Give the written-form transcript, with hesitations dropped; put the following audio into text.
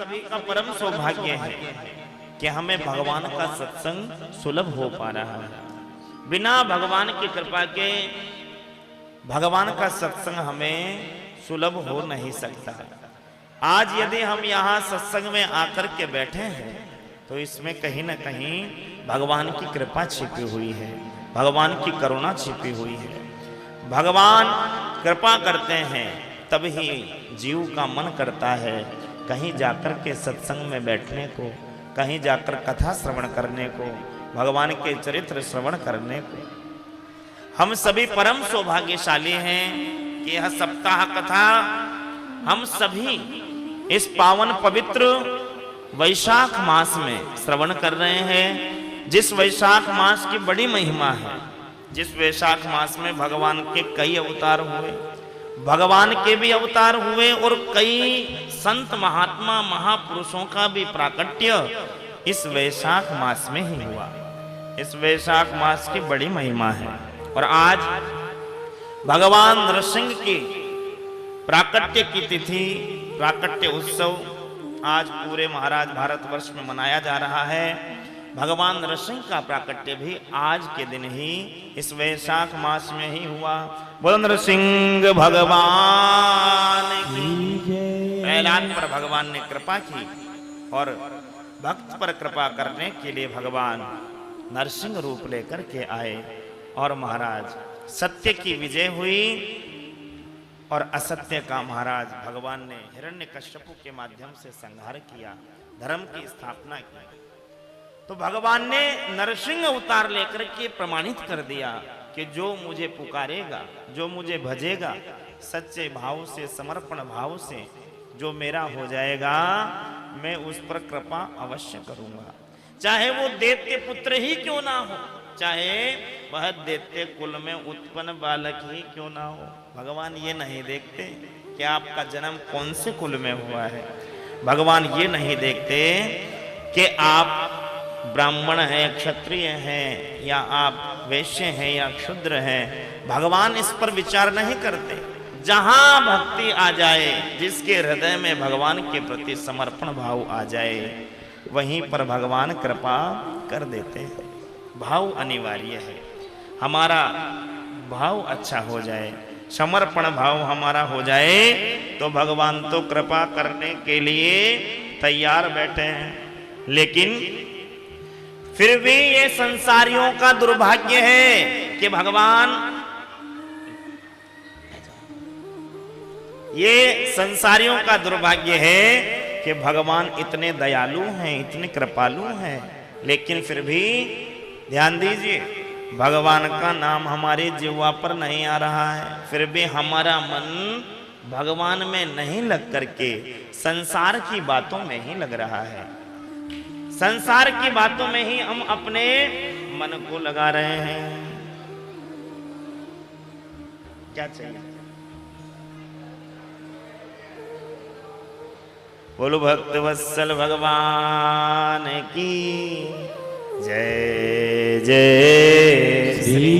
सभी का परम सौभाग्य है कि हमें भगवान का सत्संग सुलभ हो पा रहा है। बिना भगवान की कृपा के भगवान का सत्संग हमें सुलभ हो नहीं सकता। आज यदि हम यहाँ सत्संग में आकर के बैठे हैं तो इसमें कहीं ना कहीं भगवान की कृपा छिपी हुई है, भगवान की करुणा छिपी हुई है। भगवान कृपा करते हैं तब ही जीव का मन करता है कहीं जाकर के सत्संग में बैठने को, कहीं जाकर कथा श्रवण करने को, भगवान के चरित्र श्रवण करने को। हम सभी परम सौभाग्यशाली हैं कि यह सप्ताह कथा हम सभी इस पावन पवित्र वैशाख मास में श्रवण कर रहे हैं। जिस वैशाख मास की बड़ी महिमा है, जिस वैशाख मास में भगवान के कई अवतार हुए, भगवान के भी अवतार हुए और कई संत महात्मा महापुरुषों का भी प्राकट्य इस वैशाख मास में ही हुआ। इस वैशाख मास की बड़ी महिमा है और आज भगवान नरसिंह की प्राकट्य की तिथि, प्राकट्य उत्सव आज पूरे महाराज भारतवर्ष में मनाया जा रहा है। भगवान नरसिंह का प्राकट्य भी आज के दिन ही इस वैशाख मास में ही हुआ। बोलो नरसिंह भगवान की जय। प्रहलाद पर भगवान ने कृपा की और भक्त पर कृपा करने के लिए भगवान नरसिंह रूप लेकर के आए और महाराज सत्य की विजय हुई और असत्य का महाराज भगवान ने हिरण्यकश्यप के माध्यम से संहार किया, धर्म की स्थापना की। तो भगवान ने नरसिंह अवतार लेकर के प्रमाणित कर दिया कि जो मुझे पुकारेगा, जो मुझे भजेगा, सच्चे भाव से, समर्पण भाव से जो मेरा हो जाएगा, मैं उस पर कृपा अवश्य करूंगा। चाहे वो दैत्य पुत्र ही क्यों ना हो, चाहे वह दैत्य कुल में उत्पन्न बालक ही क्यों ना हो। भगवान ये नहीं देखते कि आपका जन्म कौन से कुल में हुआ है। भगवान ये नहीं देखते कि आप ब्राह्मण हैं, क्षत्रिय हैं, या आप वैश्य हैं या क्षुद्र हैं। भगवान इस पर विचार नहीं करते। जहां भक्ति आ जाए, जिसके हृदय में भगवान के प्रति समर्पण भाव आ जाए, वहीं पर भगवान कृपा कर देते हैं। भाव अनिवार्य है, हमारा भाव अच्छा हो जाए, समर्पण भाव हमारा हो जाए तो भगवान तो कृपा करने के लिए तैयार बैठे हैं। लेकिन फिर भी ये संसारियों का दुर्भाग्य है कि भगवान, ये संसारियों का दुर्भाग्य है कि भगवान इतने दयालु हैं, इतने कृपालु हैं, लेकिन फिर भी ध्यान दीजिए भगवान का नाम हमारी जिह्वा पर नहीं आ रहा है। फिर भी हमारा मन भगवान में नहीं लग करके संसार की बातों में ही लग रहा है। संसार की बातों में ही हम अपने मन को लगा रहे हैं। क्या चाहिए? बोलो भक्त वत्सल भगवान की जय जय श्री